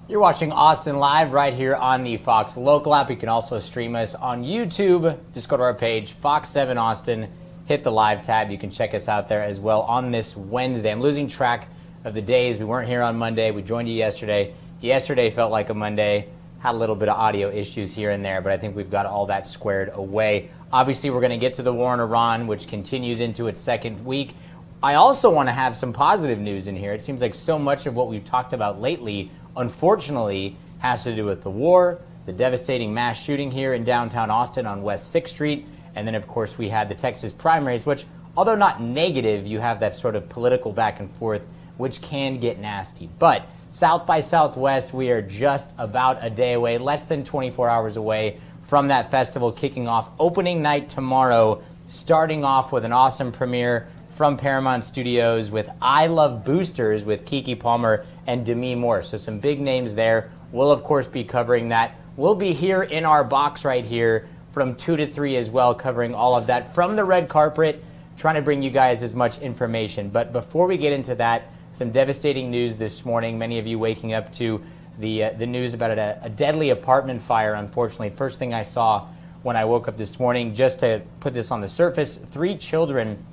You're watching Austin Live right here on the Fox Local app. You can also stream us on YouTube. Just go to our page, Fox 7 Austin, hit the live tab. You can check us out there as well on this Wednesday. I'm losing track of the days. We weren't here on Monday. We joined you yesterday. Yesterday felt like a Monday. Had a little bit of audio issues here and there, but I think we've got all that squared away. Obviously, we're going to get to the war in Iran, which continues into its second week. I also want to have some positive news in here. It seems like so much of what we've talked about lately, unfortunately, has to do with the war, the devastating mass shooting here in downtown Austin on West 6th Street, and then, of course, we had the Texas primaries, which, although not negative, you have that sort of political back and forth, which can get nasty. But South by Southwest, we are just about a day away, less than 24 hours away from that festival kicking off opening night tomorrow, starting off with an awesome premiere from Paramount Studios with I Love Boosters with Keke Palmer and Demi Moore. So some big names there. We'll, of course, be covering that. We'll be here in our box right here from 2 to 3 as well, covering all of that from the red carpet, trying to bring you guys as much information. But before we get into that, some devastating news this morning. Many of you waking up to the news about a deadly apartment fire, unfortunately. First thing I saw when I woke up this morning, just to put this on the surface, 3 children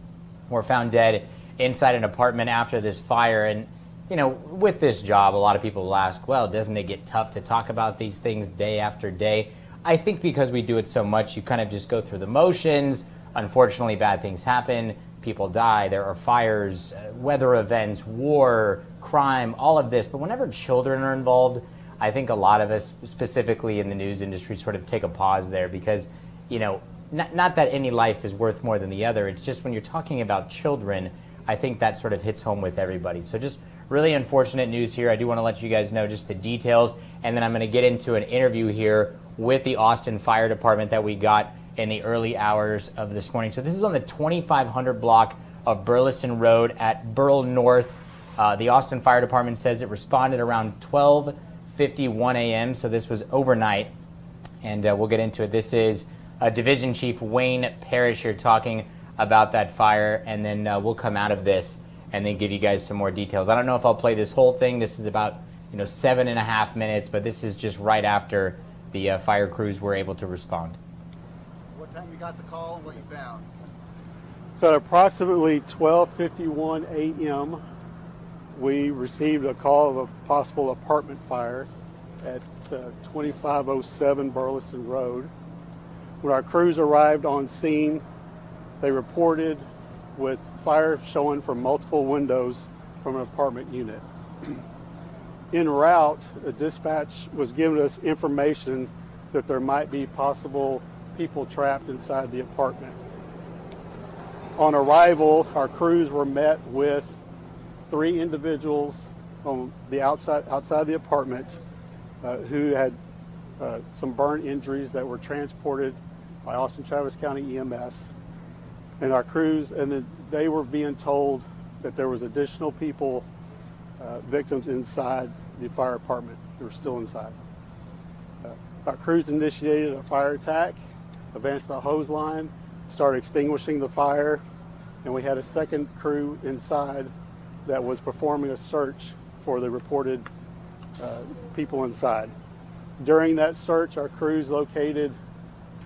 were found dead inside an apartment after this fire. And, you know, with this job, a lot of people will ask, well, doesn't it get tough to talk about these things day after day? I think because we do it so much, you kind of just go through the motions. Unfortunately, bad things happen. People die. There are fires, weather events, war, crime, all of this. But whenever children are involved, I think a lot of us, specifically in the news industry, sort of take a pause there because, you know, not that any life is worth more than the other. It's just when you're talking about children, I think that sort of hits home with everybody. So just really unfortunate news here. I do want to let you guys know just the details, and then I'm going to get into an interview here with the Austin Fire Department that we got in the early hours of this morning. So this is on the 2500 block of Burleson Road at Burl North. The Austin Fire Department says it responded around 12:51 a.m., so this was overnight, and we'll get into it. This is Division Chief Wayne Parrish here talking about that fire, and then we'll come out of this and then give you guys some more details. I don't know if I'll play this whole thing. This is about 7.5 minutes, but this is just right after the fire crews were able to respond. What time you got the call and what you found? So at approximately 12:51 a.m., we received a call of a possible apartment fire at 2507 Burleson Road. When our crews arrived on scene, they reported with fire showing from multiple windows from an apartment unit. En route, the dispatch was giving us information that there might be possible people trapped inside the apartment. On arrival, our crews were met with 3 individuals on the outside the apartment who had some burn injuries that were transported by Austin Travis County EMS, and our crews, and then they were being told that there was additional people, victims inside the fire apartment. They were still inside. Our crews initiated a fire attack, advanced the hose line, started extinguishing the fire, and we had a second crew inside that was performing a search for the reported people inside. During that search, our crews located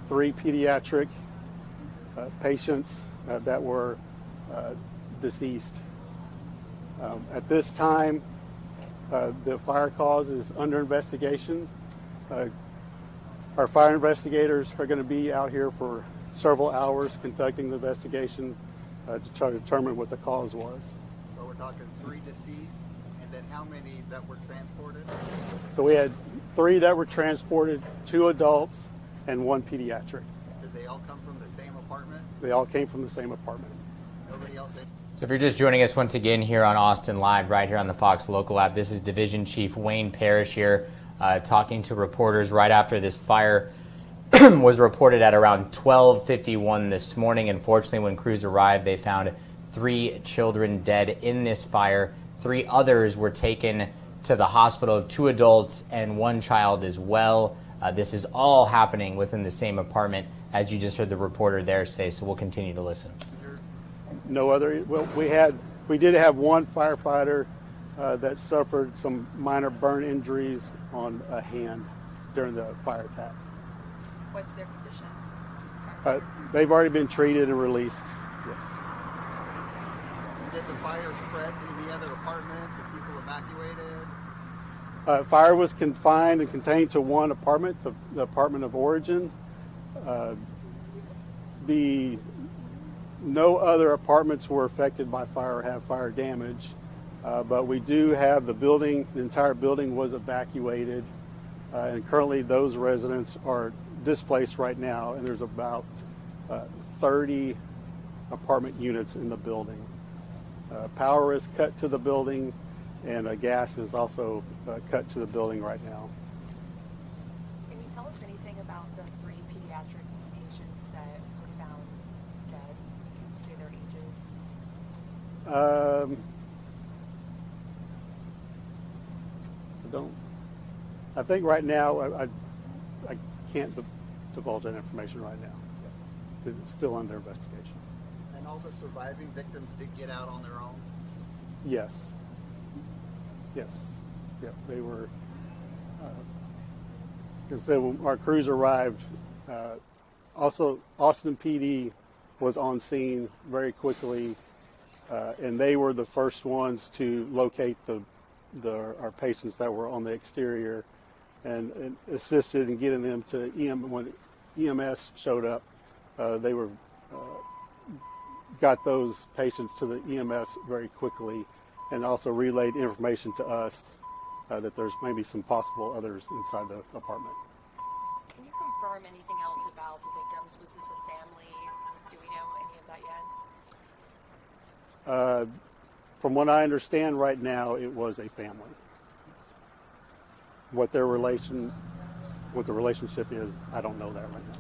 3 pediatric patients that were deceased. At this time, the fire cause is under investigation. Our fire investigators are going to be out here for several hours conducting the investigation to try to determine what the cause was. So we're talking 3 deceased, and then how many that were transported? So we had 3 that were transported, 2 adults, and 1 pediatric. Did they all come from the same apartment? They all came from the same apartment. Nobody else? So if you're just joining us once again here on Austin Live, right here on the Fox Local app, this is Division Chief Wayne Parrish here talking to reporters right after this fire was reported at around 12:51 this morning. Unfortunately, when crews arrived, they found 3 children dead in this fire. 3 others were taken to the hospital, 2 adults and 1 child as well. This is all happening within the same apartment, as you just heard the reporter there say, so we'll continue to listen. No other, well, we did have 1 firefighter that suffered some minor burn injuries on a hand during the fire attack. What's their condition? They've already been treated and released. Yes. Did the fire spread to any other apartments or people evacuated? Fire was confined and contained to one apartment, the apartment of origin. No other apartments were affected by fire or have fire damage, but we do have the entire building was evacuated, and currently those residents are displaced right now, and there's about 30 apartment units in the building. Power is cut to the building, and gas is also cut to the building right now. Can you tell us anything about the 3 pediatric patients that were found dead? Can you say their ages? I think right now I can't divulge that information right now. It's still under investigation. And all the surviving victims did get out on their own? Yes. Yes. Yeah, they were. When our crews arrived, also Austin PD was on scene very quickly, and they were the first ones to locate our patients that were on the exterior, and assisted in getting them to when EMS showed up. They got those patients to the EMS very quickly, and also relayed information to us that there's maybe some possible others inside the apartment. Can you confirm anything else about the victims? Was this a family? Do we know any of that yet? From what I understand right now, it was a family. What the relationship is, I don't know that right now.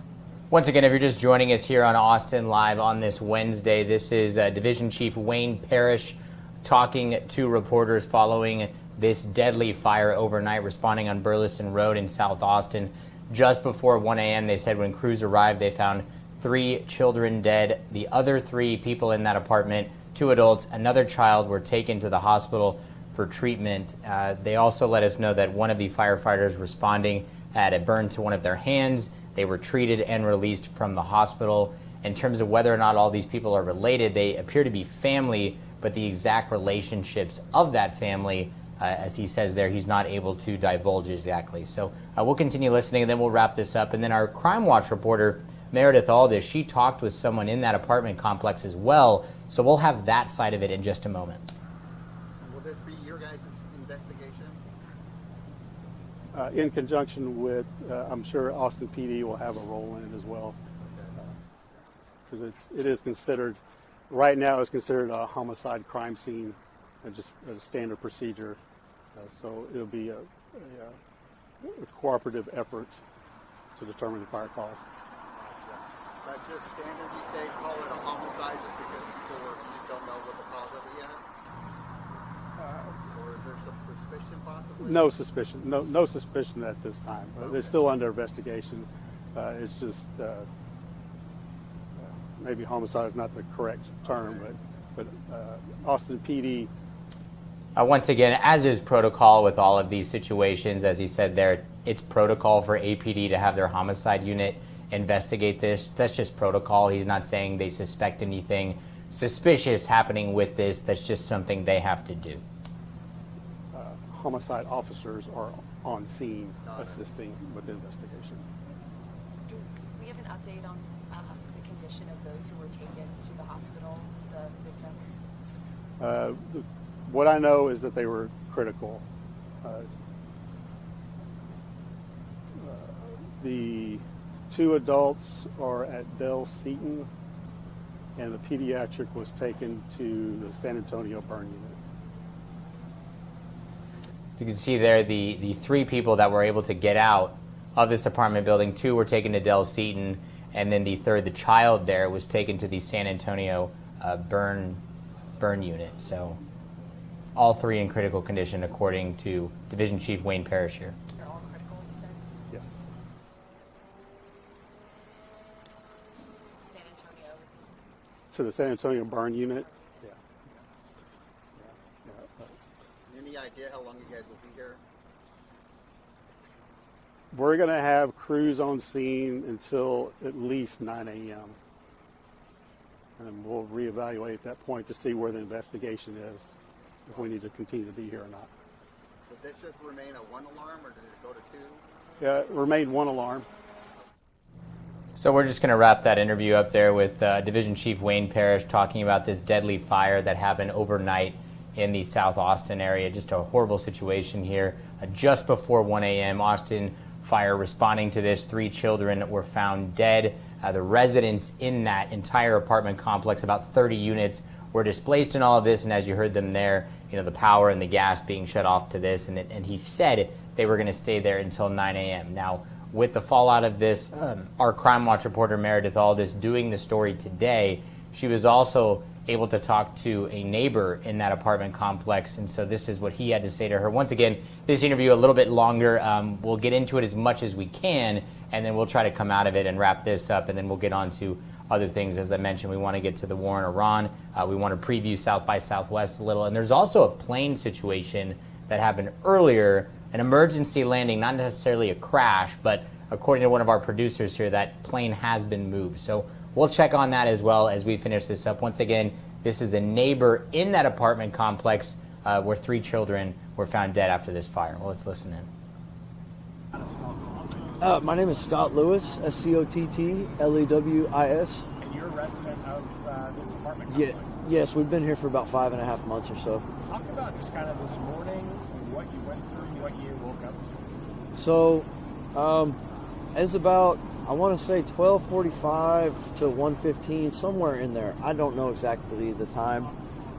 Once again, if you're just joining us here on Austin Live on this Wednesday, this is Division Chief Wayne Parrish talking to reporters following this deadly fire overnight, responding on Burleson Road in South Austin. Just before 1 a.m., they said when crews arrived, they found 3 children dead. The other 3 people in that apartment, 2 adults, another child, were taken to the hospital for treatment. They also let us know that one of the firefighters responding had a burn to one of their hands. They were treated and released from the hospital. In terms of whether or not all these people are related, they appear to be family, but the exact relationships of that family, as he says there, he's not able to divulge exactly. So we'll continue listening, and then we'll wrap this up. And then our Crime Watch reporter, Meredith Aldis, she talked with someone in that apartment complex as well. So we'll have that side of it in just a moment. Will this be your guys' investigation? In conjunction with, I'm sure Austin PD will have a role in it as well. Because it is considered, right now it's considered a homicide crime scene, just as a standard procedure. So it'll be a cooperative effort to determine the fire cause. But just standard, you say, call it a homicide just because you don't know what the cause of it yet? Or is there some suspicion possibly? No suspicion. No suspicion at this time. Okay. It's still under investigation. It's just maybe homicide is not the correct term, but Austin PD. Once again, as is protocol with all of these situations, as he said there, it's protocol for APD to have their homicide unit investigate this. That's just protocol. He's not saying they suspect anything suspicious happening with this. That's just something they have to do. Homicide officers are on scene assisting with the investigation. Do we have an update on the condition of those who were taken to the hospital, the victims? What I know is that they were critical. The 2 adults are at Dell Seton, and the pediatric was taken to the San Antonio burn unit. You can see there the 3 people that were able to get out of this apartment building. 2 were taken to Dell Seton, and then the third, the child there, was taken to the San Antonio burn unit. So all 3 in critical condition, according to Division Chief Wayne Parrish here. They're all critical, you said? Yes. To San Antonio. To the San Antonio burn unit. Yeah. Any idea how long you guys will be here? We're going to have crews on scene until at least 9 a.m. And we'll reevaluate at that point to see where the investigation is, if we need to continue to be here or not. Did this just remain a 1 alarm, or did it go to 2? Yeah, it remained 1 alarm. So we're just going to wrap that interview up there with Division Chief Wayne Parrish talking about this deadly fire that happened overnight in the South Austin area. Just a horrible situation here. Just before 1 a.m., Austin Fire responding to this. 3 children were found dead. The residents in that entire apartment complex, about 30 units, were displaced in all of this. And as you heard them there, the power and the gas being shut off to this. And he said they were going to stay there until 9 a.m. Now, with the fallout of this, our Crime Watch reporter Meredith Aldis doing the story today, she was also able to talk to a neighbor in that apartment complex, and so this is what he had to say to her. Once again, this interview a little bit longer. We'll get into it as much as we can, and then we'll try to come out of it and wrap this up, and then we'll get on to other things. As I mentioned, we want to get to the war in Iran. We want to preview South by Southwest a little, and there's also a plane situation that happened earlier, an emergency landing, not necessarily a crash, but according to one of our producers here, that plane has been moved. So we'll check on that as well as we finish this up. Once again, this is a neighbor in that apartment complex where 3 children were found dead after this fire. Well, let's listen in. My name is Scott Lewis, Scottlewis. And you're a resident of this apartment Yeah, complex? yes, we've been here for about 5.5 months or so. Talk about just kind of this morning, what you went through, what you woke up to. So, it's about, I want to say 12:45 to 1:15, somewhere in there. I don't know exactly the time,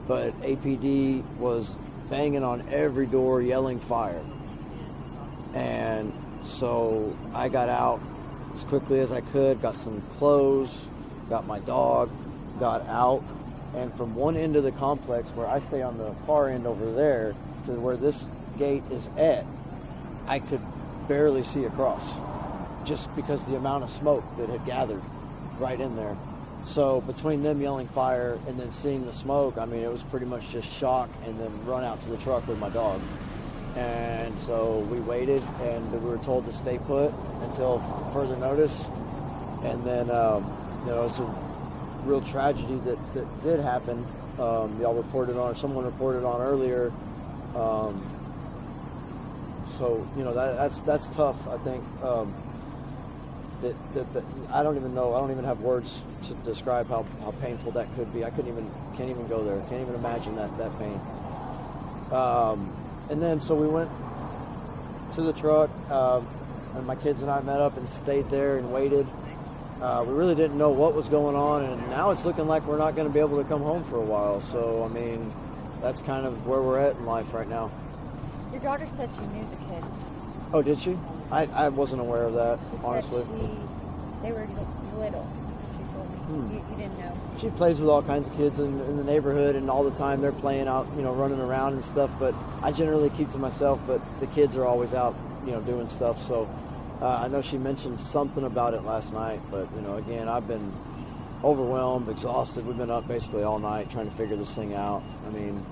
but APD was banging on every door, yelling fire. And so I got out as quickly as I could, got some clothes, got my dog, got out, and from one end of the complex, where I stay on the far end over there, to where this gate is at, I could barely see across, just because the amount of smoke that had gathered right in there. So between them yelling fire and then seeing the smoke, I mean, it was pretty much just shock and then run out to the truck with my dog. And so we waited, and we were told to stay put until further notice. And then, it's a real tragedy that did happen. Y'all reported on, or someone reported on earlier. So that's tough. I think that I don't even know. I don't even have words to describe how painful that could be. Can't even go there. Can't even imagine that pain. And then so we went to the truck, and my kids and I met up and stayed there and waited. We really didn't know what was going on, and now it's looking like we're not going to be able to come home for a while. So, I mean, that's kind of where we're at in life right now. Your daughter said she knew the kids. Oh, did she? I wasn't aware of that, She honestly. said they were little. That's what she told me. You didn't know. She plays with all kinds of kids in the neighborhood, and all the time they're playing out, running around and stuff. But I generally keep to myself. But the kids are always out, doing stuff. So I know she mentioned something about it last night. But again, I've been overwhelmed, exhausted. We've been up basically all night trying to figure this thing out. I mean,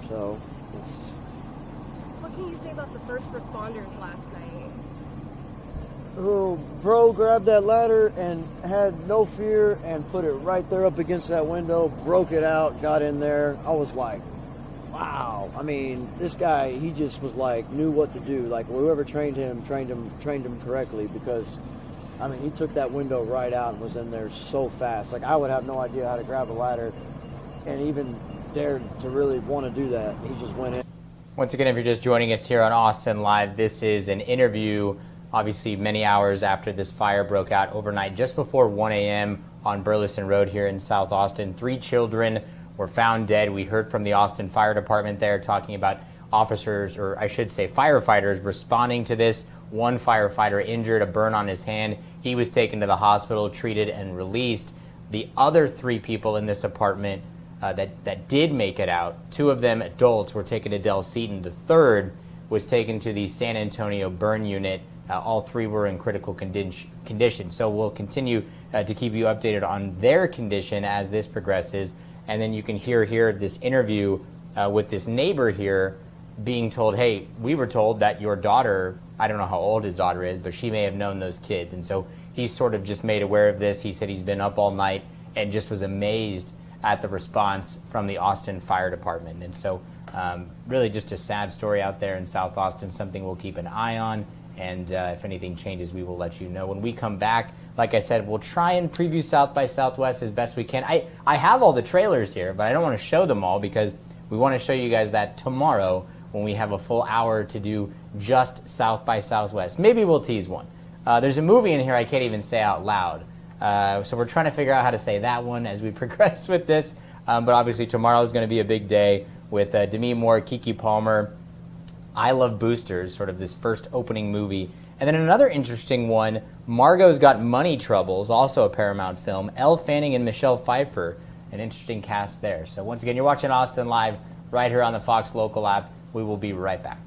so it's. What can you say about the first responders last night? Oh, bro grabbed that ladder and had no fear and put it right there up against that window, broke it out, got in there. I was like, wow. I mean, this guy, he just was like, knew what to do. Like, whoever trained him correctly, because, I mean, he took that window right out and was in there so fast. Like, I would have no idea how to grab a ladder and even dared to really want to do that. He just went in. Once again, if you're just joining us here on Austin Live, this is an interview, obviously many hours after this fire broke out overnight, just before 1 a.m. on Burleson Road here in South Austin. 3 children were found dead. We heard from the Austin Fire Department there talking about officers, or I should say firefighters, responding to this. 1 firefighter injured, a burn on his hand. He was taken to the hospital, treated, and released. The other 3 people in this apartment that did make it out, 2 of them adults, were taken to Del Seaton. The 3rd was taken to the San Antonio burn unit. All 3 were in critical condition. So we'll continue to keep you updated on their condition as this progresses. And then you can hear here this interview with this neighbor here being told, hey, we were told that your daughter, I don't know how old his daughter is, but she may have known those kids. And so he's sort of just made aware of this. He said he's been up all night and just was amazed at the response from the Austin Fire Department. And so really just a sad story out there in South Austin, something we'll keep an eye on. And if anything changes, we will let you know. When we come back, like I said, we'll try and preview South by Southwest as best we can. I have all the trailers here, but I don't want to show them all because we want to show you guys that tomorrow when we have a full hour to do just South by Southwest. Maybe we'll tease one. There's a movie in here I can't even say out loud. So we're trying to figure out how to say that one as we progress with this. But obviously tomorrow is going to be a big day with Demi Moore, Keke Palmer, I Love Boosters, sort of this first opening movie. And then another interesting one, Margot's Got Money Troubles, also a Paramount film. Elle Fanning and Michelle Pfeiffer, an interesting cast there. So once again, you're watching Austin Live right here on the Fox Local app. We will be right back.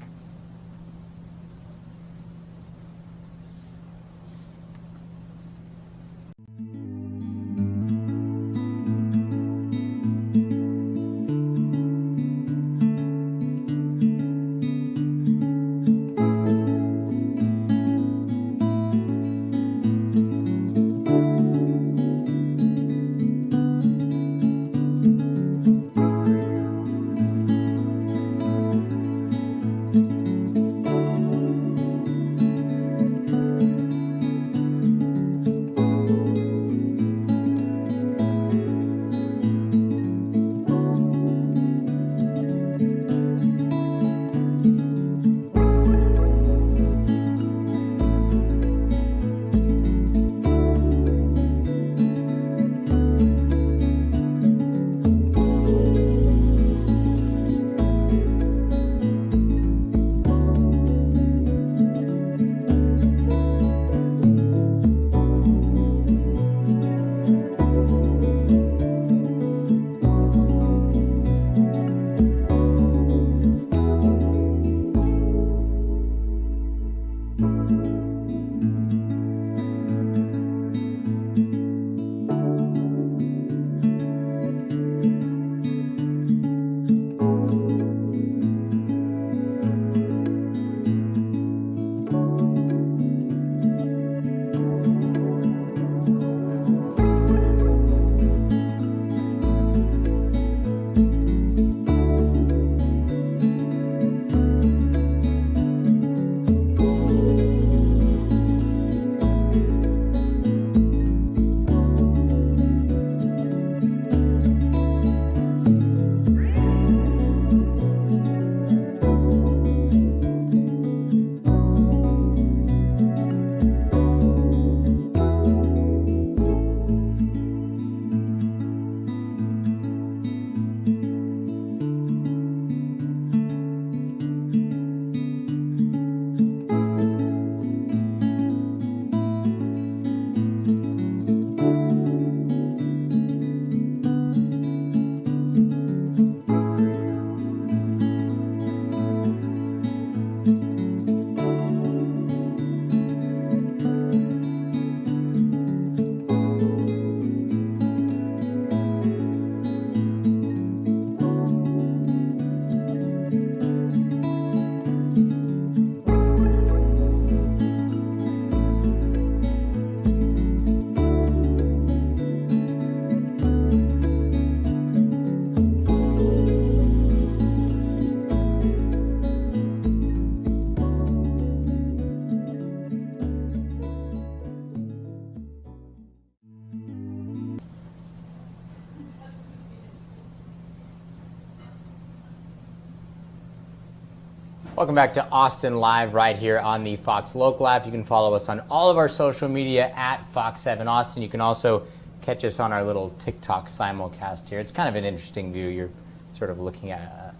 Welcome back to Austin Live right here on the Fox Local app. You can follow us on all of our social media at Fox 7 Austin. You can also catch us on our little TikTok simulcast here. It's kind of an interesting view. You're sort of looking at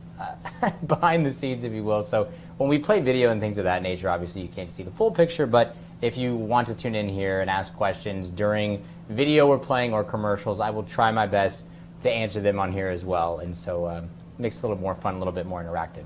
behind the scenes, if you will. So when we play video and things of that nature, obviously you can't see the full picture, but if you want to tune in here and ask questions during video we're playing or commercials, I will try my best to answer them on here as well. And so it makes it a little more fun, a little bit more interactive.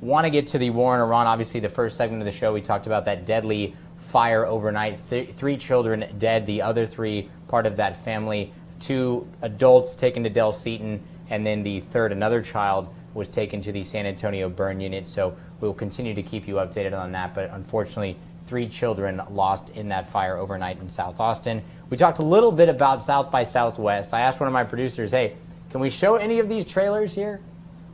Want to get to the war in Iran. Obviously, the first segment of the show, we talked about that deadly fire overnight. Three children dead, the other three part of that family. 2 adults taken to Del Seaton, and then the third, another child, was taken to the San Antonio burn unit. So we will continue to keep you updated on that. But unfortunately, 3 children lost in that fire overnight in South Austin. We talked a little bit about South by Southwest. I asked one of my producers, hey, can we show any of these trailers here?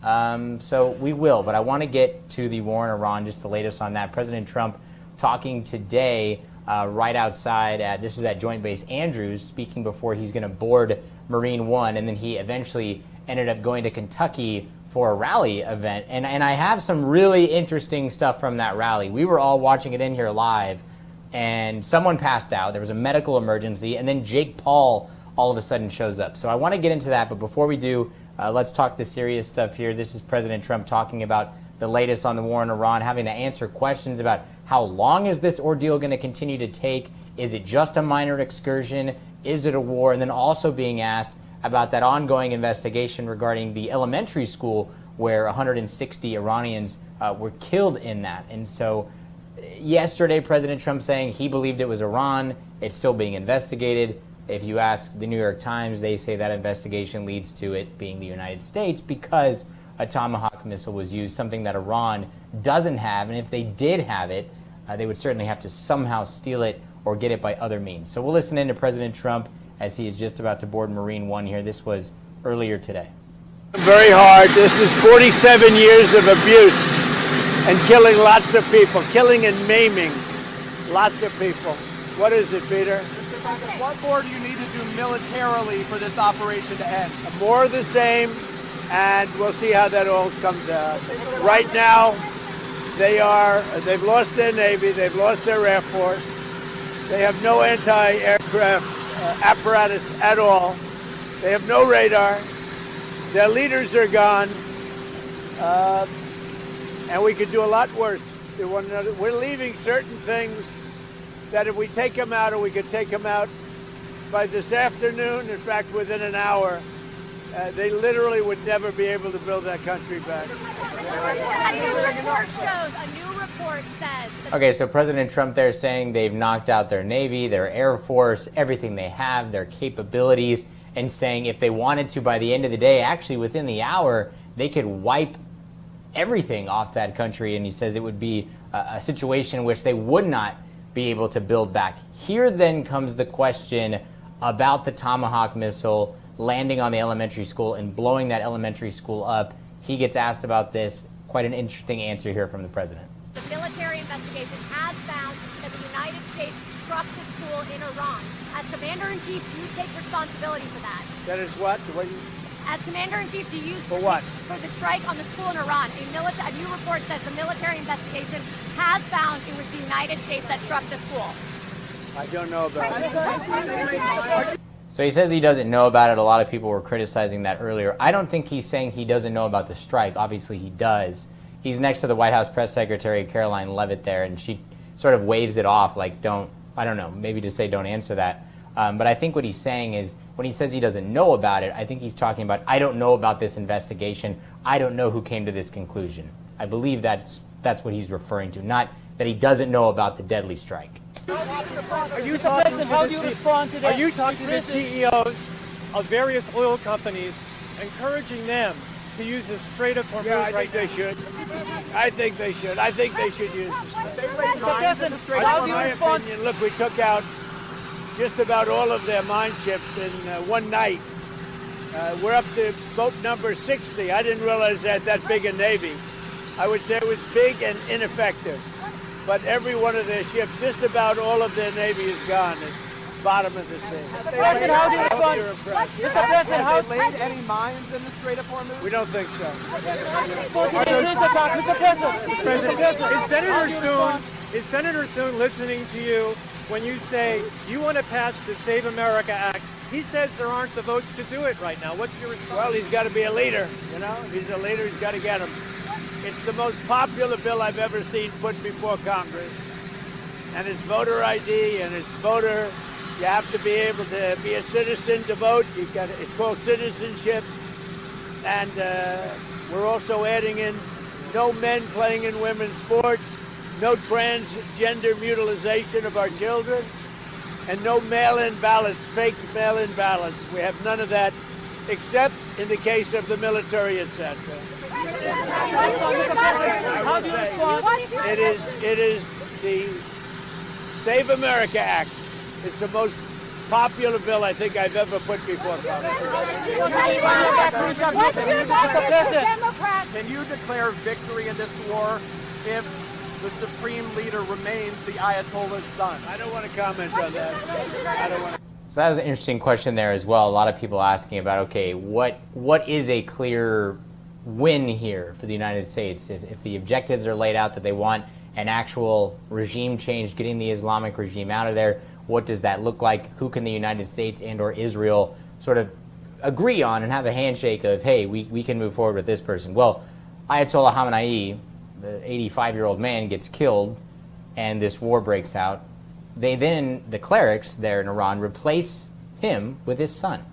So we will, but I want to get to the war in Iran, just the latest on that. President Trump talking today right outside, this is at Joint Base Andrews, speaking before he's going to board Marine One, and then he eventually ended up going to Kentucky for a rally event. And I have some really interesting stuff from that rally. We were all watching it in here live, and someone passed out. There was a medical emergency, and then Jake Paul all of a sudden shows up. So I want to get into that, but before we do, let's talk the serious stuff here. This is President Trump talking about the latest on the war in Iran, having to answer questions about how long is this ordeal going to continue to take? Is it just a minor excursion? Is it a war? And then also being asked about that ongoing investigation regarding the elementary school where 160 Iranians were killed in that. And so yesterday, President Trump saying he believed it was Iran. It's still being investigated. If you ask the New York Times, they say that investigation leads to it being the United States because a Tomahawk missile was used, something that Iran doesn't have. And if they did have it, they would certainly have to somehow steal it or get it by other means. So we'll listen in to President Trump as he is just about to board Marine One here. This was earlier today. Very hard. This is 47 years of abuse and killing lots of people, killing and maiming lots of people. What is it, Peter? What more do you need to do militarily for this operation to end? More of the same, and we'll see how that all comes out. Right now, they've lost their Navy, they've lost their Air Force, they have no anti-aircraft apparatus at all, they have no radar, their leaders are gone, and we could do a lot worse to one another. We're leaving certain things that if we take them out, or we could take them out by this afternoon, in fact, within an hour, they literally would never be able to build that country back. A new report says. Okay, so President Trump there saying they've knocked out their Navy, their Air Force, everything they have, their capabilities, and saying if they wanted to, by the end of the day, actually within the hour, they could wipe everything off that country. And he says it would be a situation in which they would not be able to build back. Here then comes the question about the Tomahawk missile landing on the elementary school and blowing that elementary school up. He gets asked about this. Quite an interesting answer here from the president. The military investigation has found that the United States struck the school in Iran. As Commander-in-Chief, do you take responsibility for that? That is what? As Commander-in-Chief, do you For what? For the strike on the school in Iran? A new report says the military investigation has found it was the United States that struck the school. I don't know about it. So he says he doesn't know about it. A lot of people were criticizing that earlier. I don't think he's saying he doesn't know about the strike. Obviously he does. He's next to the White House press secretary, Caroline Leavitt, there, and she sort of waves it off like, I don't know, maybe to say don't answer that. But I think what he's saying is, when he says he doesn't know about it, I think he's talking about, I don't know about this investigation. I don't know who came to this conclusion. I believe that's what he's referring to, not that he doesn't know about the deadly strike. Are you talking to the CEOs of various oil companies, encouraging them to use the Strait of Hormuz? Yeah, I think they should. I think they should. I think they should use it. In my opinion, look, we took out just about all of their mine ships in one night. We're up to boat number 60. I didn't realize they had that big a Navy. I would say it was big and ineffective. But every one of their ships, just about all of their Navy is gone at the bottom of the sea. Have they laid any mines in the Strait of Hormuz? We don't think so. Is Senator Thune listening to you when you say you want to pass the Save America Act? He says there aren't the votes to do it right now. What's your response? Well, he's got to be a leader, you know? If he's a leader, he's got to get him. It's the most popular bill I've ever seen put before Congress. And it's voter ID, and it's voter. You have to be able to be a citizen to vote. It's called citizenship. And we're also adding in no men playing in women's sports, no transgender mutilization of our children, and no mail-in ballots, fake mail-in ballots. We have none of that, except in the case of the military, etc. How do you respond? It is the Save America Act. It's the most popular bill I think I've ever put before Congress. Can you declare victory in this war if the supreme leader remains the Ayatollah's son? I don't want to comment on that. I don't want to. So that was an interesting question there as well. A lot of people asking about, okay, what is a clear win here for the United States? If the objectives are laid out that they want an actual regime change, getting the Islamic regime out of there, what does that look like? Who can the United States and or Israel sort of agree on and have a handshake of, hey, we can move forward with this person? Well, Ayatollah Khamenei, the 85-year-old man, gets killed and this war breaks out. They then, the clerics there in Iran, replace him with his son,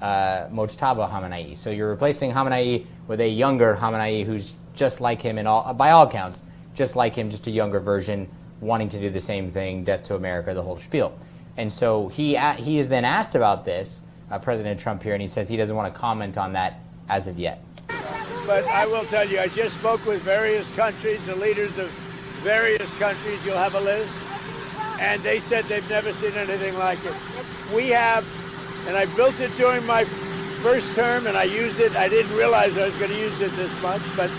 Mojtaba Khamenei. So you're replacing Khamenei with a younger Khamenei who's just like him by all accounts, just like him, just a younger version, wanting to do the same thing, death to America, the whole spiel. And so he is then asked about this, President Trump here, and he says he doesn't want to comment on that as of yet. But I will tell you, I just spoke with various countries, the leaders of various countries. You'll have a list. And they said they've never seen anything like it. We have, and I built it during my first term, and I used it. I didn't realize I was going to use it this much, but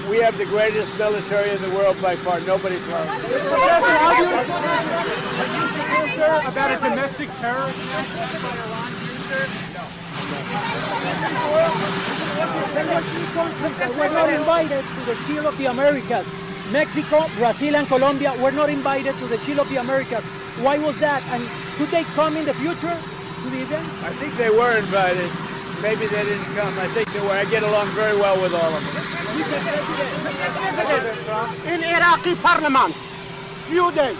we have the greatest military in the world by far. Nobody close. About a domestic terrorist? We're not invited to the Shield of the Americas. Mexico, Brazil, and Colombia were not invited to the Shield of the Americas. Why was that? And could they come in the future to the event? I think they were invited. Maybe they didn't come. I think they were. I get along very well with all of them. In Iraqi parliament, few days,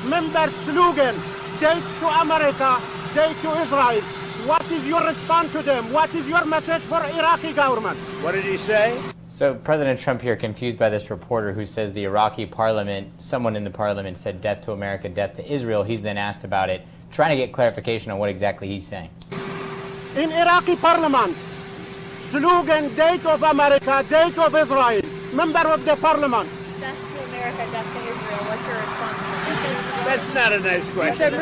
members slogan, dates to America, dates to Israel. What is your response to them? What is your message for Iraqi government? What did he say? So President Trump here confused by this reporter who says the Iraqi parliament, someone in the parliament said death to America, death to Israel. He's then asked about it, trying to get clarification on what exactly he's saying. In Iraqi parliament, slogan, date of America, date of Israel. Member of the parliament. Death to America, death to Israel. What's your response? That's not a nice question. Mr.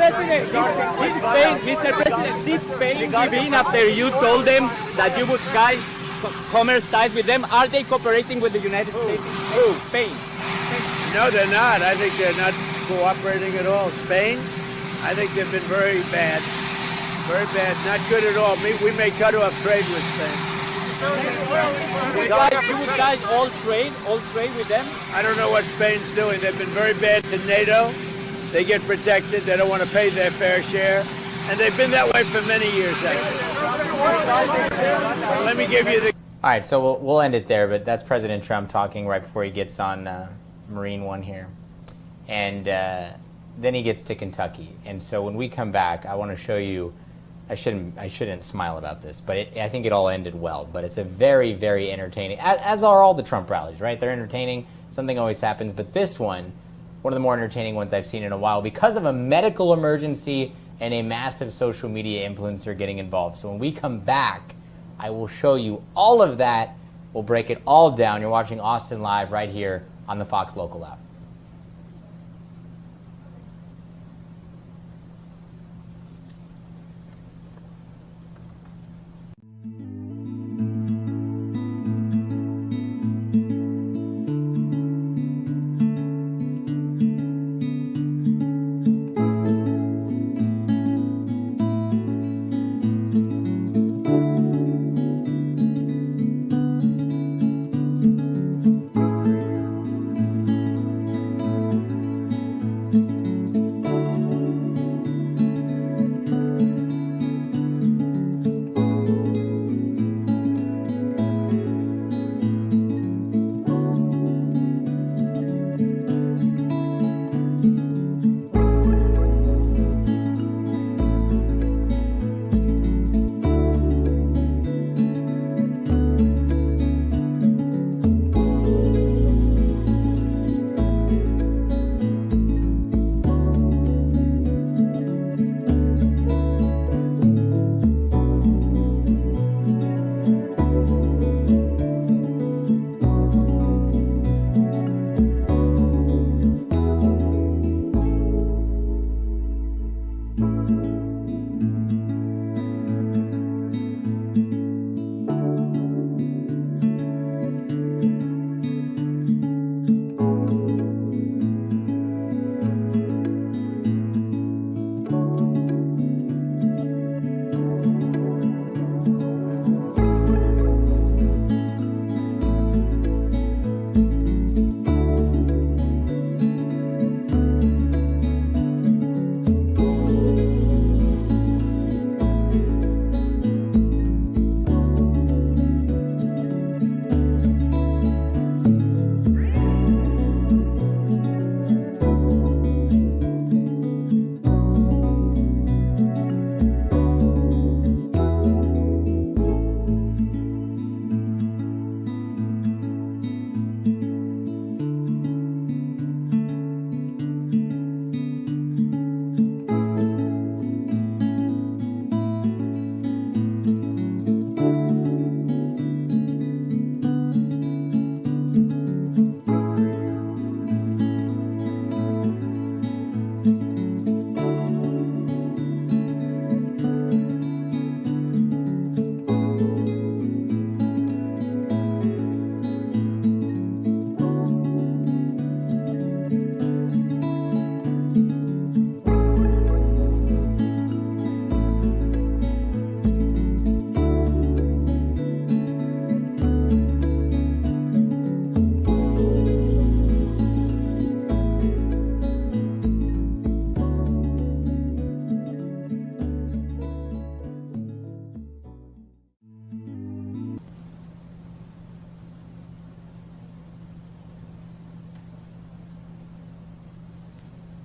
President, did Spain give in after you told them that you would commerce ties with them? Are they cooperating with the United States? Who? Spain. No, they're not. I think they're not cooperating at all. Spain, I think they've been very bad. Very bad. Not good at all. We may cut off trade with Spain. You guys all trade with them? I don't know what Spain's doing. They've been very bad to NATO. They get protected. They don't want to pay their fair share. And they've been that way for many years, actually. Let me give you the... All right, so we'll end it there, but that's President Trump talking right before he gets on Marine One here. And then he gets to Kentucky. And so when we come back, I want to show you, I shouldn't smile about this, but I think it all ended well. But it's a very, very entertaining, as are all the Trump rallies, right? They're entertaining. Something always happens. But this one of the more entertaining ones I've seen in a while because of a medical emergency and a massive social media influencer getting involved. So when we come back, I will show you all of that. We'll break it all down. You're watching Austin Live right here on the Fox Local app.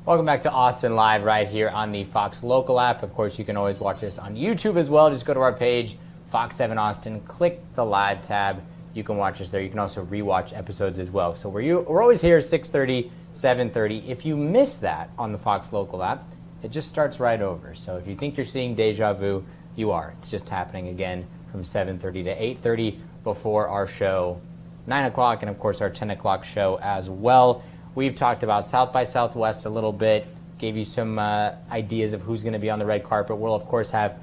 Welcome back to Austin Live right here on the Fox Local app. Of course, you can always watch us on YouTube as well. Just go to our page, Fox 7 Austin, click the live tab. You can watch us there. You can also rewatch episodes as well. So we're always here 6:30, 7:30. If you miss that on the Fox Local app, it just starts right over. So if you think you're seeing deja vu, you are. It's just happening again from 7:30 to 8:30 before our show, 9 o'clock, and of course our 10 o'clock show as well. We've talked about South by Southwest a little bit, gave you some ideas of who's going to be on the red carpet. We'll, of course, have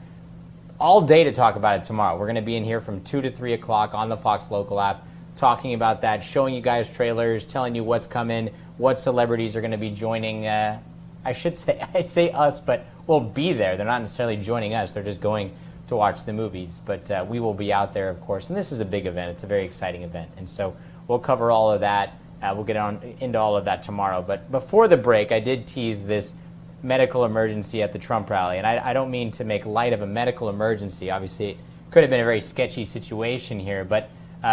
all day to talk about it tomorrow. We're going to be in here from 2 to 3 o'clock on the Fox Local app, talking about that, showing you guys trailers, telling you what's coming, what celebrities are going to be joining. I say us, but we'll be there. They're not necessarily joining us. They're just going to watch the movies. But we will be out there, of course. And this is a big event. It's a very exciting event. And so we'll cover all of that. We'll get on into all of that tomorrow. But before the break, I did tease this medical emergency at the Trump rally. And I don't mean to make light of a medical emergency. Obviously, it could have been a very sketchy situation here. But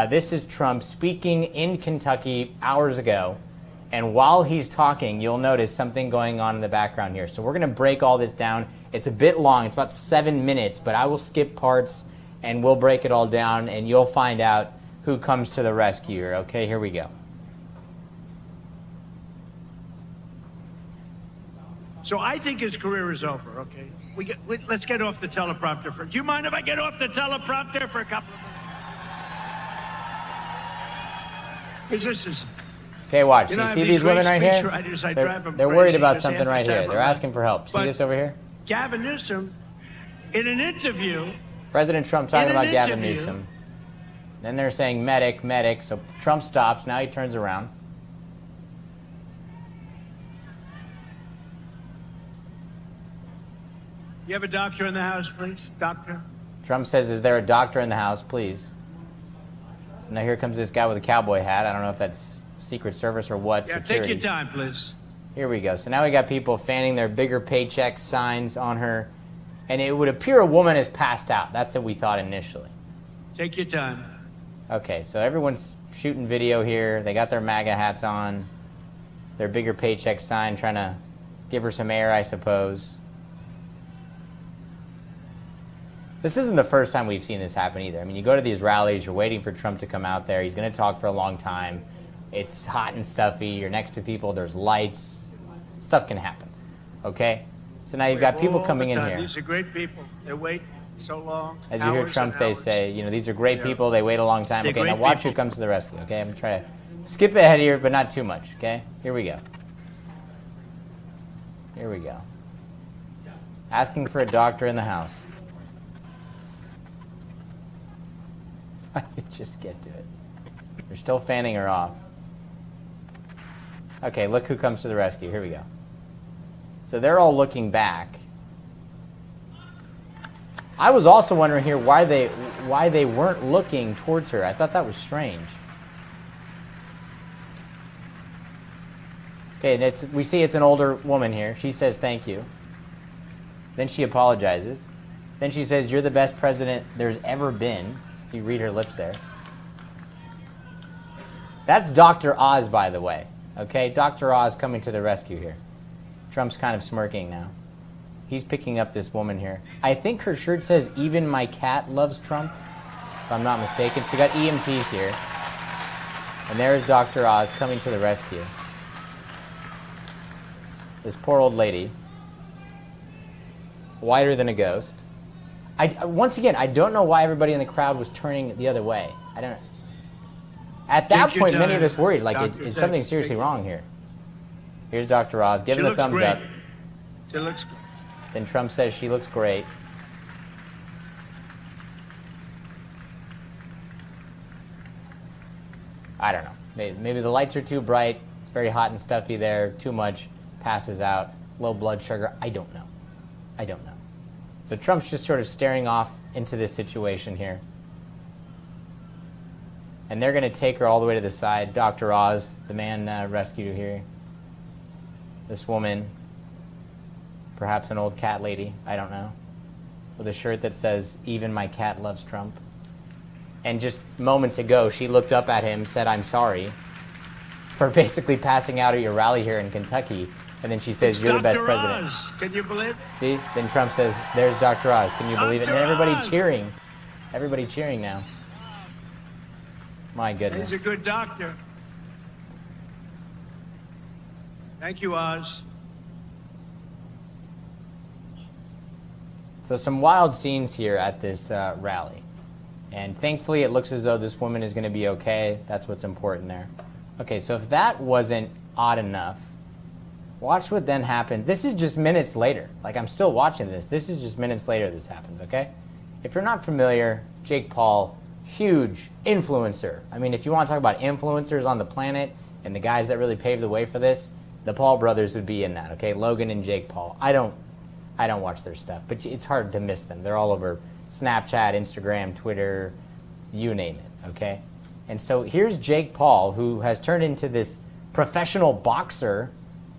this is Trump speaking in Kentucky hours ago. And while he's talking, you'll notice something going on in the background here. So we're going to break all this down. It's a bit long. It's about 7 minutes. But I will skip parts, and we'll break it all down. And you'll find out who comes to the rescue here. Okay, here we go. So I think his career is over, okay? Let's get off the teleprompter for... Do you mind if I get off the teleprompter for a couple of minutes? Because this is... Okay, watch. You see these women right here? They're worried about something right here. They're asking for help. See this over here? Gavin Newsom, in an interview... President Trump talking about Gavin Newsom. Then they're saying medic, medic. So Trump stops. Now he turns around. You have a doctor in the house, please? Doctor? Trump says, is there a doctor in the house, please? So now here comes this guy with a cowboy hat. I don't know if that's Secret Service or what. Yeah, security. take your time, please. Here we go. So now we got people fanning their bigger paycheck signs on her. And it would appear a woman is passed out. That's what we thought initially. Take your time. Okay, so everyone's shooting video here. They got their MAGA hats on. Their bigger paycheck sign, trying to give her some air, I suppose. This isn't the first time we've seen this happen either. I mean, you go to these rallies, you're waiting for Trump to come out there. He's going to talk for a long time. It's hot and stuffy. You're next to people. There's lights. Stuff can happen. Okay? So now you've got people coming in here. These are great people. They wait so long. As you hear Trump, they say, you know, these are great people. They wait a long time. Okay, now watch who comes to the rescue. Okay, I'm going to try to skip ahead here, but not too much. Okay? Here we go. Here we go. Asking for a doctor in the house. I could just get to it. They're still fanning her off. Okay, look who comes to the rescue. Here we go. So they're all looking back. I was also wondering here why they weren't looking towards her. I thought that was strange. Okay, we see it's an older woman here. She says thank you. Then she apologizes. Then she says, "You're the best president there's ever been." If you read her lips there. That's Dr. Oz, by the way. Okay, Dr. Oz coming to the rescue here. Trump's kind of smirking now. He's picking up this woman here. I think her shirt says, "Even my cat loves Trump," if I'm not mistaken. So you got EMTs here. And there's Dr. Oz coming to the rescue. This poor old lady. Whiter than a ghost. Once again, I don't know why everybody in the crowd was turning the other way. I don't know. At that point, many of us worried, like, is something seriously wrong here? Here's Dr. Oz, giving the thumbs up. She looks great. Then Trump says she looks great. I don't know. Maybe the lights are too bright. It's very hot and stuffy there. Too much. Passes out. Low blood sugar. I don't know. I don't know. So Trump's just sort of staring off into this situation here. And they're going to take her all the way to the side. Dr. Oz, the man rescued her here. This woman, perhaps an old cat lady, I don't know, with a shirt that says, "Even my cat loves Trump." And just moments ago, she looked up at him, said, "I'm sorry," for basically passing out at your rally here in Kentucky. And then she says, It's "You're the best Dr. president." Oz. Can you believe it? See? Then Trump says, "There's Dr. Oz. Can you believe it?" And Dr. everybody Oz. cheering. Everybody cheering now. My goodness. He's a good doctor. Thank you, Oz. So some wild scenes here at this rally. And thankfully it looks as though this woman is going to be okay. That's what's important there. Okay, so if that wasn't odd enough, watch what then happened. This is just minutes later. Like, I'm still watching this. This is just minutes later this happens, okay? If you're not familiar, Jake Paul, huge influencer. I mean, if you want to talk about influencers on the planet and the guys that really paved the way for this, the Paul brothers would be in that, okay? Logan and Jake Paul. I don't watch their stuff, but it's hard to miss them. They're all over Snapchat, Instagram, Twitter, you name it, okay? And so here's Jake Paul, who has turned into this professional boxer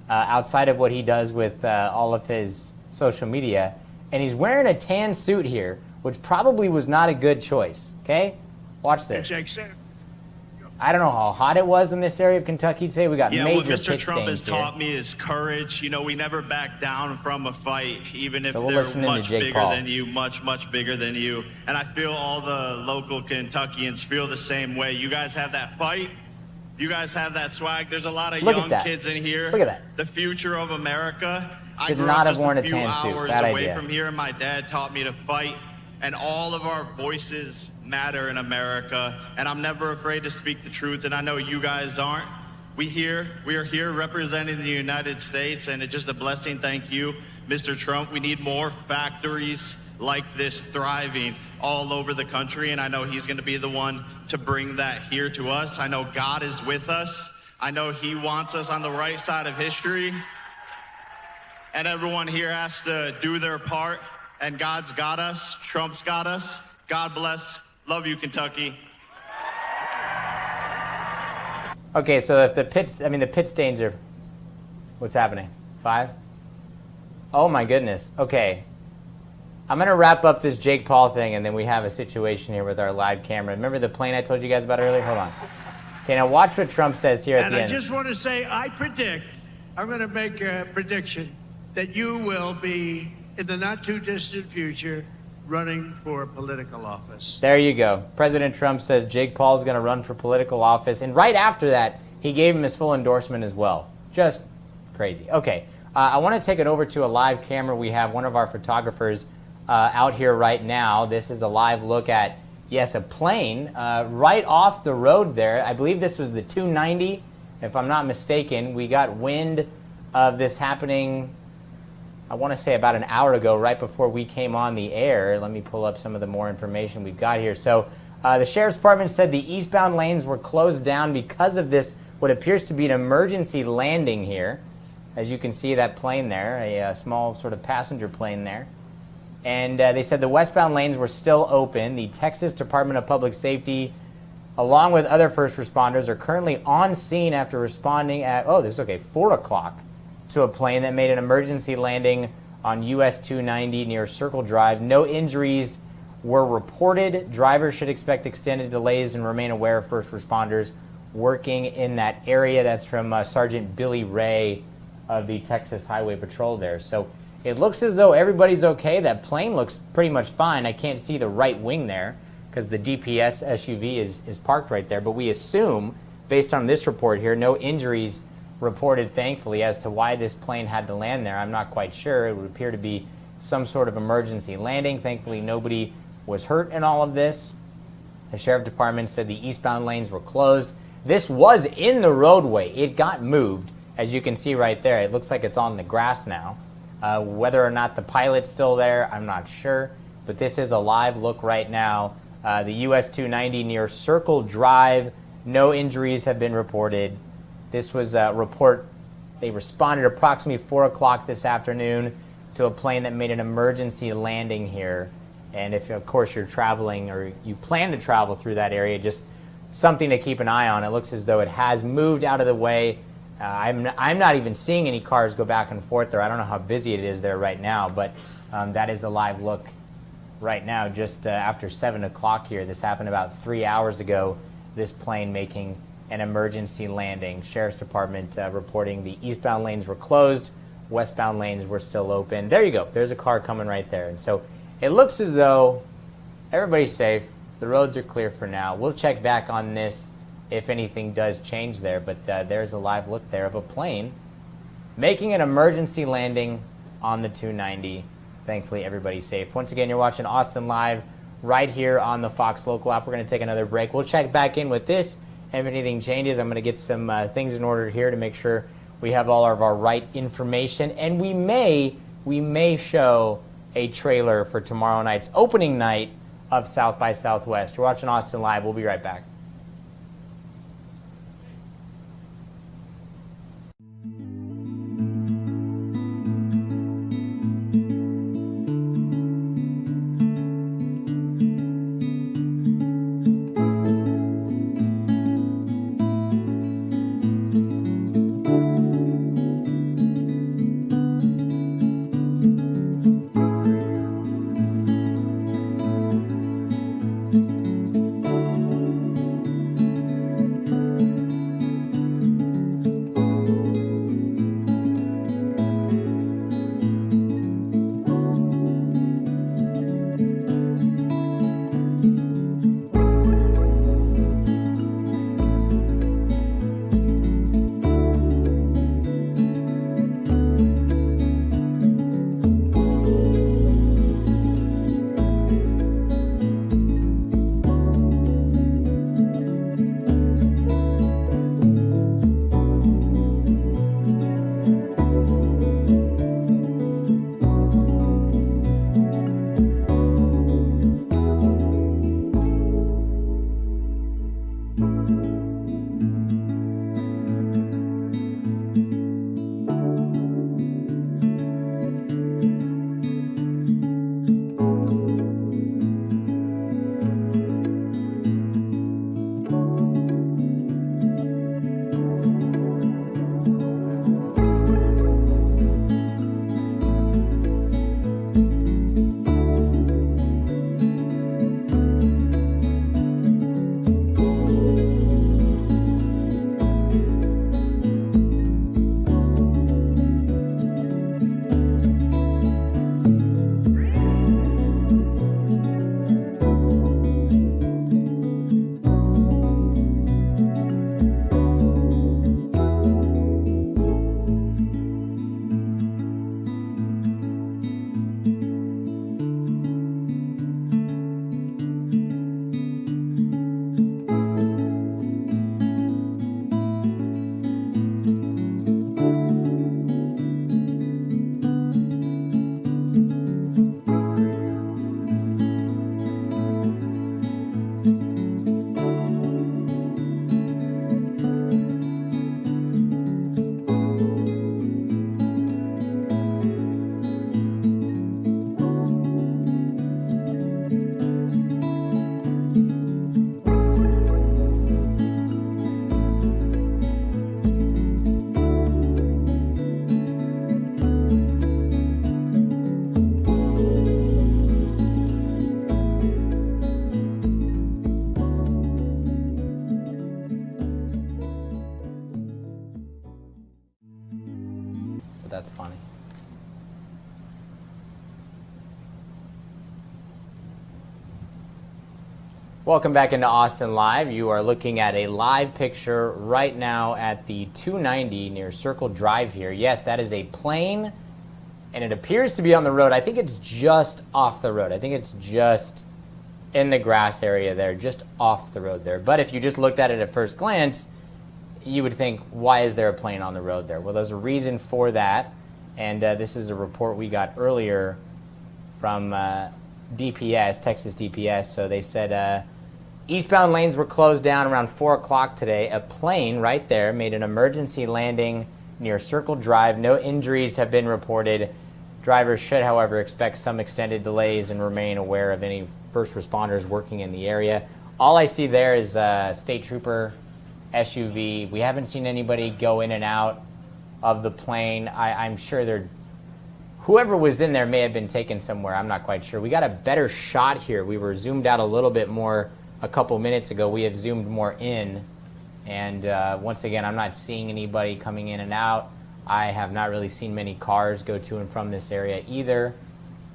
outside of what he does with all of his social media, and he's wearing a tan suit here, which probably was not a good choice, okay? Watch this. I don't know how hot it was in this area of Kentucky today. We got major what Mr. pit Trump has stains here. taught me is courage. You know, we never back down from a fight, even if So we'll they're listen into much Jake bigger Paul. than you, much bigger than you. And I feel all the local Kentuckians feel the same way. You guys have that fight. You guys have that swag. There's a lot of Look at young that. kids in here. Look at that. The future of America. I Should grew not up have just worn a a few tan suit. hours Bad away idea. from here, and my dad taught me to fight. And all of our voices matter in America. And I'm never afraid to speak the truth. And I know you guys aren't. We are here representing the United States, and it's just a blessing. Thank you, Mr. Trump. We need more factories like this thriving all over the country, and I know he's going to be the one to bring that here to us. I know God is with us. I know he wants us on the right side of history, and everyone here has to do their part, and God's got us. Trump's got us. God bless. Love you, Kentucky. Okay, so if the pit stains are, what's happening? 5? Oh my goodness. Okay. I'm going to wrap up this Jake Paul thing, and then we have a situation here with our live camera. Remember the plane I told you guys about earlier? Hold on. Okay, now watch what Trump says here at And the I end. just want to say, I'm going to make a prediction that you will be, in the not too distant future, running for political office. There you go. President Trump says Jake Paul is going to run for political office, and right after that, he gave him his full endorsement as well. Just crazy. Okay, I want to take it over to a live camera. We have one of our photographers out here right now. This is a live look at, yes, a plane right off the road there. I believe this was the 290, if I'm not mistaken. We got wind of this happening, I want to say about an hour ago, right before we came on the air. Let me pull up some of the more information we've got here. So the Sheriff's Department said the eastbound lanes were closed down because of this, what appears to be an emergency landing here. As you can see, that plane there, a small sort of passenger plane there. And they said the westbound lanes were still open. The Texas Department of Public Safety, along with other first responders, are currently on scene after responding at, 4 o'clock to a plane that made an emergency landing on US 290 near Circle Drive. No injuries were reported. Drivers should expect extended delays and remain aware of first responders working in that area. That's from Sergeant Billy Ray of the Texas Highway Patrol there. So it looks as though everybody's okay. That plane looks pretty much fine. I can't see the right wing there because the DPS SUV is parked right there. But we assume, based on this report here, no injuries reported, thankfully. As to why this plane had to land there, I'm not quite sure. It would appear to be some sort of emergency landing. Thankfully, nobody was hurt in all of this. The Sheriff Department said the eastbound lanes were closed. This was in the roadway. It got moved, as you can see right there. It looks like it's on the grass now. Whether or not the pilot's still there, I'm not sure. But this is a live look right now. The US 290 near Circle Drive. No injuries have been reported. This was a report. They responded approximately 4 o'clock this afternoon to a plane that made an emergency landing here. And if, of course, you're traveling or you plan to travel through that area, just something to keep an eye on. It looks as though it has moved out of the way. I'm not even seeing any cars go back and forth there. I don't know how busy it is there right now, but that is a live look right now, just after 7 o'clock here. This happened about 3 hours ago, this plane making an emergency landing. Sheriff's Department reporting the eastbound lanes were closed, westbound lanes were still open. There you go. There's a car coming right there. And so it looks as though everybody's safe. The roads are clear for now. We'll check back on this if anything does change there. But there's a live look there of a plane making an emergency landing on the 290. Thankfully, everybody's safe. Once again, you're watching Austin Live right here on the Fox Local app. We're going to take another break. We'll check back in with this. If anything changes, I'm going to get some things in order here to make sure we have all of our right information. And we may show a trailer for tomorrow night's opening night of South by Southwest. You're watching Austin Live. We'll be right back. That's funny. Welcome back into Austin Live. You are looking at a live picture right now at the 290 near Circle Drive here. Yes, that is a plane, and it appears to be on the road. I think it's just off the road. I think it's just in the grass area there, just off the road there. But if you just looked at it at first glance, you would think, why is there a plane on the road there? Well, there's a reason for that, and this is a report we got earlier from DPS, Texas DPS. So they said eastbound lanes were closed down around 4 o'clock today. A plane right there made an emergency landing near Circle Drive. No injuries have been reported. Drivers should, however, expect some extended delays and remain aware of any first responders working in the area. All I see there is a state trooper SUV. We haven't seen anybody go in and out of the plane. I'm sure whoever was in there may have been taken somewhere. I'm not quite sure. We got a better shot here. We were zoomed out a little bit more a couple minutes ago. We have zoomed more in. And once again, I'm not seeing anybody coming in and out. I have not really seen many cars go to and from this area either.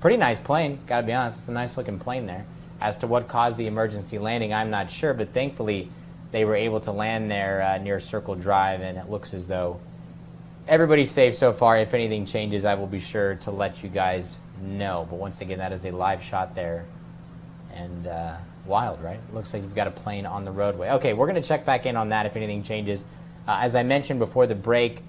Pretty nice plane, gotta be honest. It's a nice looking plane there. As to what caused the emergency landing, I'm not sure, but thankfully they were able to land there near Circle Drive, and it looks as though everybody's safe so far. If anything changes, I will be sure to let you guys know. But once again, that is a live shot there. And wild, right? Looks like you've got a plane on the roadway. Okay, we're going to check back in on that if anything changes. As I mentioned before the break,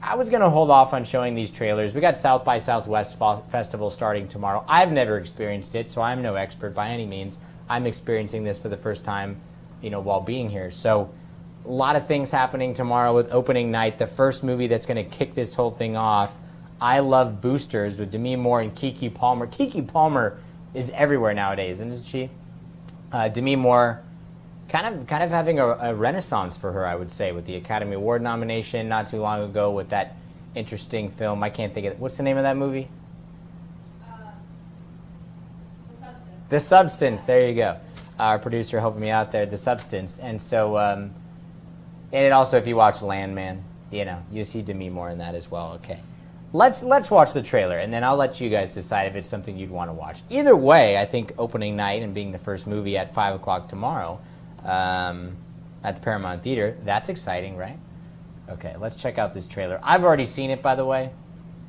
I was going to hold off on showing these trailers. We got South by Southwest Festival starting tomorrow. I've never experienced it, so I'm no expert by any means. I'm experiencing this for the first time, while being here. So a lot of things happening tomorrow with opening night. The first movie that's going to kick this whole thing off, I Love Boosters, with Demi Moore and Keke Palmer. Keke Palmer is everywhere nowadays, isn't she? Demi Moore, kind of having a renaissance for her, I would say, with the Academy Award nomination not too long ago with that interesting film. I can't think of it. What's the name of that movie? The Substance. The Substance. There you go. Our producer helping me out there. The Substance. And so, and it also, if you watch Landman, you see Demi Moore in that as well. Okay. Let's watch the trailer, and then I'll let you guys decide if it's something you'd want to watch. Either way, I think opening night and being the first movie at 5 o'clock tomorrow at the Paramount Theater, that's exciting, right? Okay, let's check out this trailer. I've already seen it, by the way,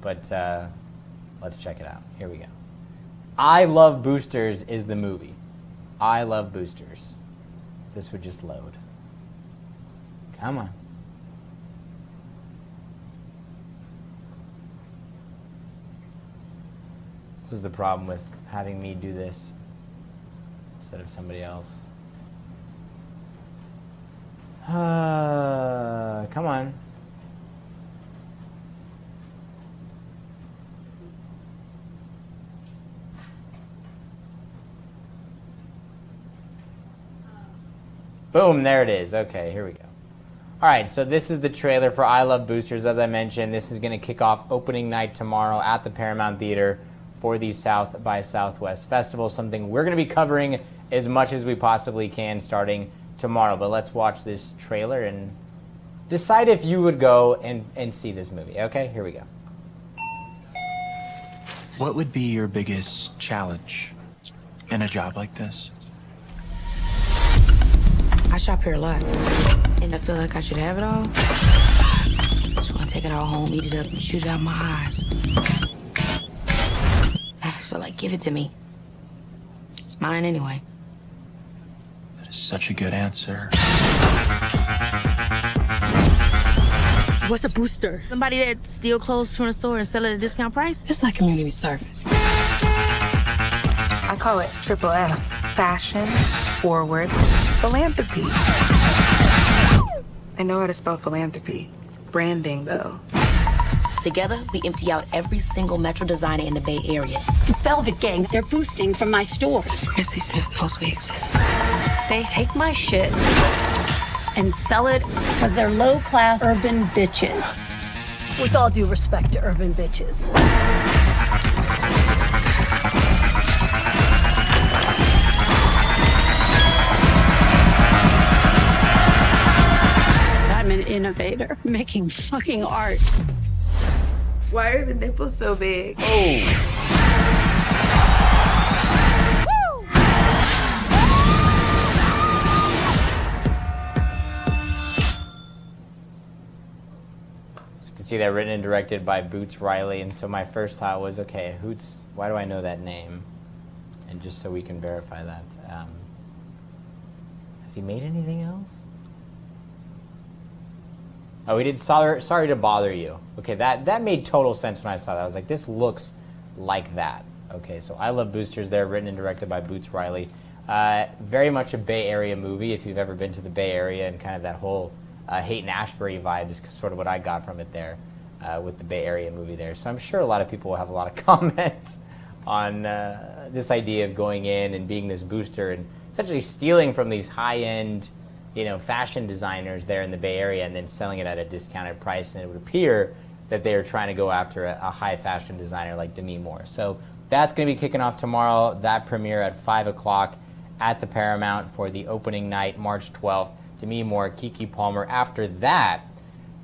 but let's check it out. Here we go. I Love Boosters is the movie. I Love Boosters. This would just load. Come on. This is the problem with having me do this instead of somebody else. Come on. Boom, there it is. Okay, here we go. All right, so this is the trailer for I Love Boosters. As I mentioned, this is going to kick off opening night tomorrow at the Paramount Theater for the South by Southwest Festival, something we're going to be covering as much as we possibly can starting tomorrow. But let's watch this trailer and decide if you would go and see this movie. Okay, here we go. What would be your biggest challenge in a job like this? I shop here a lot, and I feel like I should have it all. Just want to take it all home, eat it up, and shoot it out my eyes. I just feel like, give it to me. It's mine anyway. That is such a good answer. What's a booster? Somebody that steals clothes from the store and sell it at a discount price? It's like community service. I call it triple F. Fashion, forward, philanthropy. I know how to spell philanthropy. Branding, though. Together, we empty out every single Metro designer in the Bay Area. Velvet Gang, they're boosting from my stores. Missy Smith knows we exist. They take my shit and sell it because they're low-class urban bitches. With all due respect to urban bitches. I'm an innovator, making fucking art. Why are the nipples so big? So you can see that written and directed by Boots Riley, and so my first thought was, okay, why do I know that name? And just so we can verify that. Has he made anything else? Oh, he did Sorry to Bother You. Okay, that made total sense when I saw that. I was like, this looks like that. Okay, so I Love Boosters there, written and directed by Boots Riley. Very much a Bay Area movie, if you've ever been to the Bay Area, and kind of that whole Haight-Ashbury vibe is sort of what I got from it there with the Bay Area movie there. So I'm sure a lot of people will have a lot of comments on this idea of going in and being this booster and essentially stealing from these high-end fashion designers there in the Bay Area and then selling it at a discounted price. And it would appear that they are trying to go after a high fashion designer like Demi Moore. So that's going to be kicking off tomorrow. That premiere at 5 o'clock at the Paramount for the opening night, March 12th. to me more Keke Palmer. After that,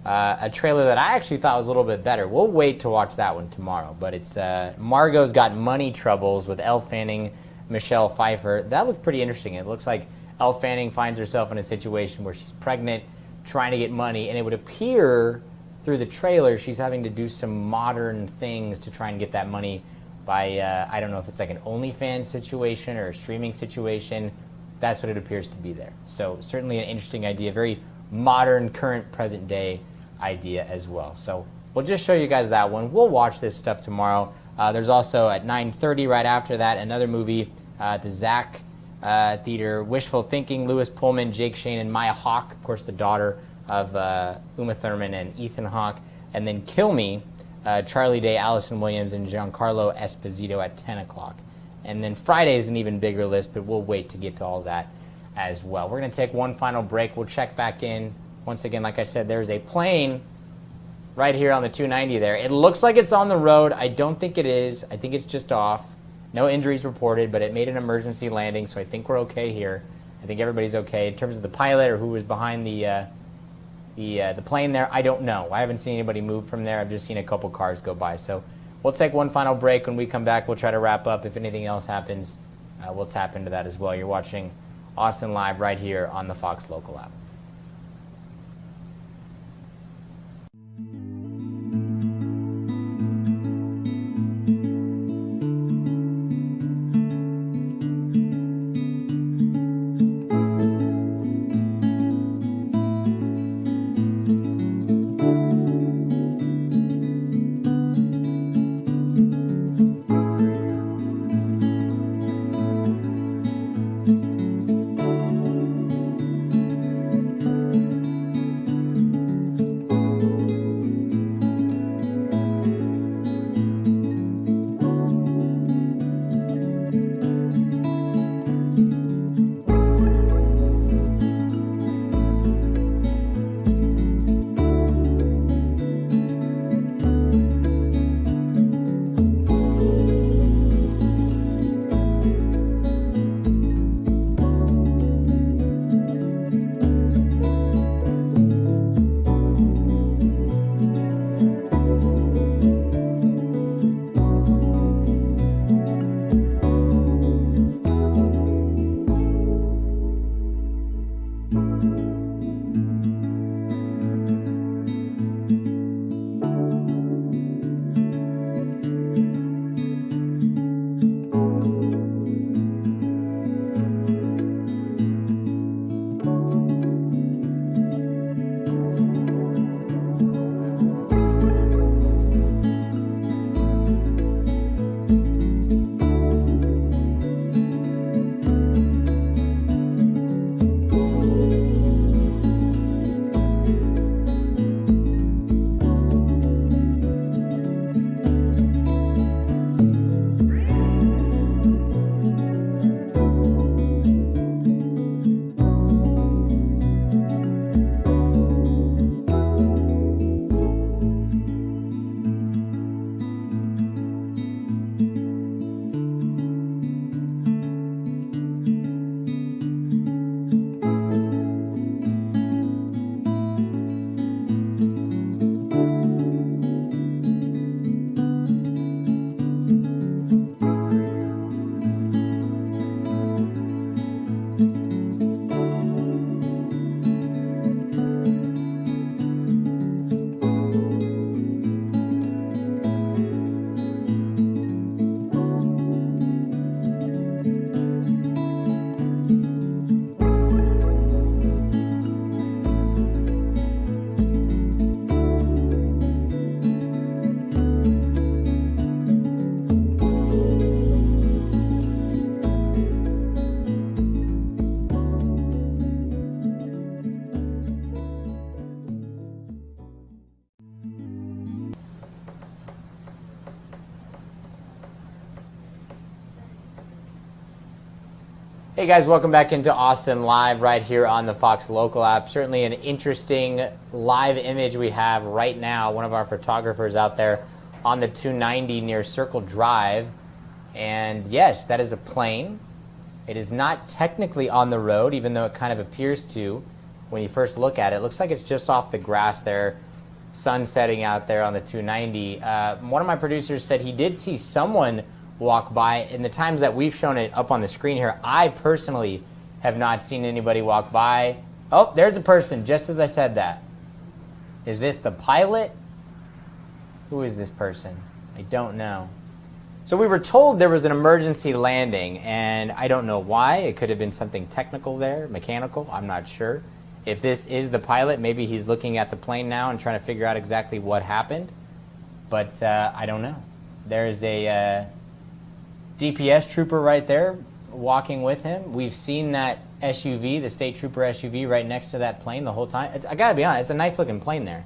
a trailer that I actually thought was a little bit better. We'll wait to watch that one tomorrow, but it's Margot's Got Money Troubles with Elle Fanning, Michelle Pfeiffer. That looked pretty interesting. It looks like Elle Fanning finds herself in a situation where she's pregnant, trying to get money, and it would appear through the trailer she's having to do some modern things to try and get that money by, I don't know if it's like an OnlyFans situation or a streaming situation. That's what it appears to be there. So certainly an interesting idea, very modern, current, present day idea as well. So we'll just show you guys that one. We'll watch this stuff tomorrow. There's also at 9:30 right after that another movie at the Zach Theater, Wishful Thinking, Lewis Pullman, Jake Shane, and Maya Hawke, of course the daughter of Uma Thurman and Ethan Hawke. And then Kill Me, Charlie Day, Allison Williams, and Giancarlo Esposito at 10 o'clock. And then Friday is an even bigger list, but we'll wait to get to all that as well. We're going to take one final break. We'll check back in. Once again, like I said, there's a plane right here on the 290 there. It looks like it's on the road. I don't think it is. I think it's just off. No injuries reported, but it made an emergency landing, so I think we're okay here. I think everybody's okay. In terms of the pilot or who was behind the plane there, I don't know. I haven't seen anybody move from there. I've just seen a couple cars go by. So we'll take one final break. When we come back, we'll try to wrap up. If anything else happens, we'll tap into that as well. You're watching Austin Live right here on the Fox Local app. Hey guys, welcome back into Austin Live right here on the Fox Local app. Certainly an interesting live image we have right now. One of our photographers out there on the 290 near Circle Drive. And yes, that is a plane. It is not technically on the road, even though it kind of appears to. when you first look at it. It looks like it's just off the grass there, sun setting out there on the 290. One of my producers said he did see someone walk by. In the times that we've shown it up on the screen here, I personally have not seen anybody walk by. Oh, there's a person, just as I said that. Is this the pilot? Who is this person? I don't know. So we were told there was an emergency landing, and I don't know why. It could have been something technical there, mechanical, I'm not sure. If this is the pilot, maybe he's looking at the plane now and trying to figure out exactly what happened. But I don't know. There's a DPS trooper right there walking with him. We've seen that SUV, the state trooper SUV, right next to that plane the whole time. I gotta be honest, it's a nice looking plane there.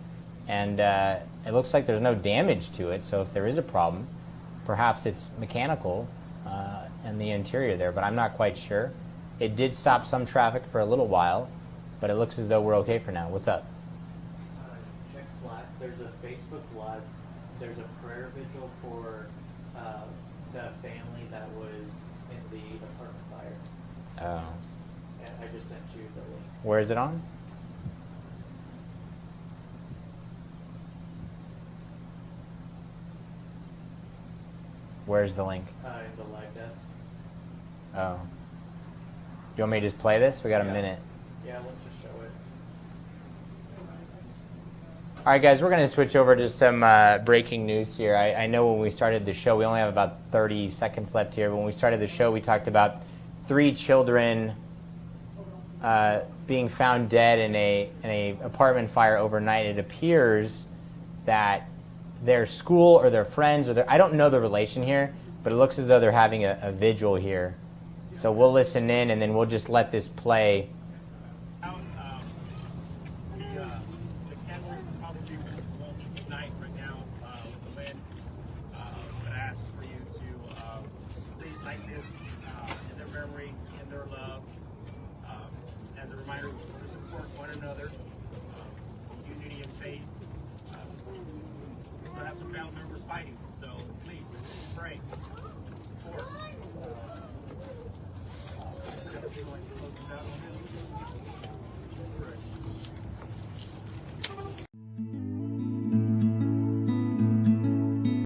And it looks like there's no damage to it, so if there is a problem, perhaps it's mechanical in the interior there, but I'm not quite sure. It did stop some traffic for a little while, but it looks as though we're okay for now. What's up? Check Slack. There's a Facebook Live. There's a prayer vigil for the family that was in the apartment fire. Oh. And I just sent you the link. Where is it on? Where's the link? In the live desk. Oh. Do you want me to just play this? We got a minute. Yeah, let's just show it. All right, guys, we're going to switch over to some breaking news here. I know when we started the show, we only have about 30 seconds left here. When we started the show, we talked about 3 children being found dead in a apartment fire overnight. It appears that their school or their friends or I don't know the relation here, but it looks as though they're having a vigil here. So we'll listen in and then we'll just let this play. The candles will probably be at night right now with the wind. But I ask for you to please light this in their memory, in their love, as a reminder to support one another, unity and faith. We still have some family members fighting, so please pray, support.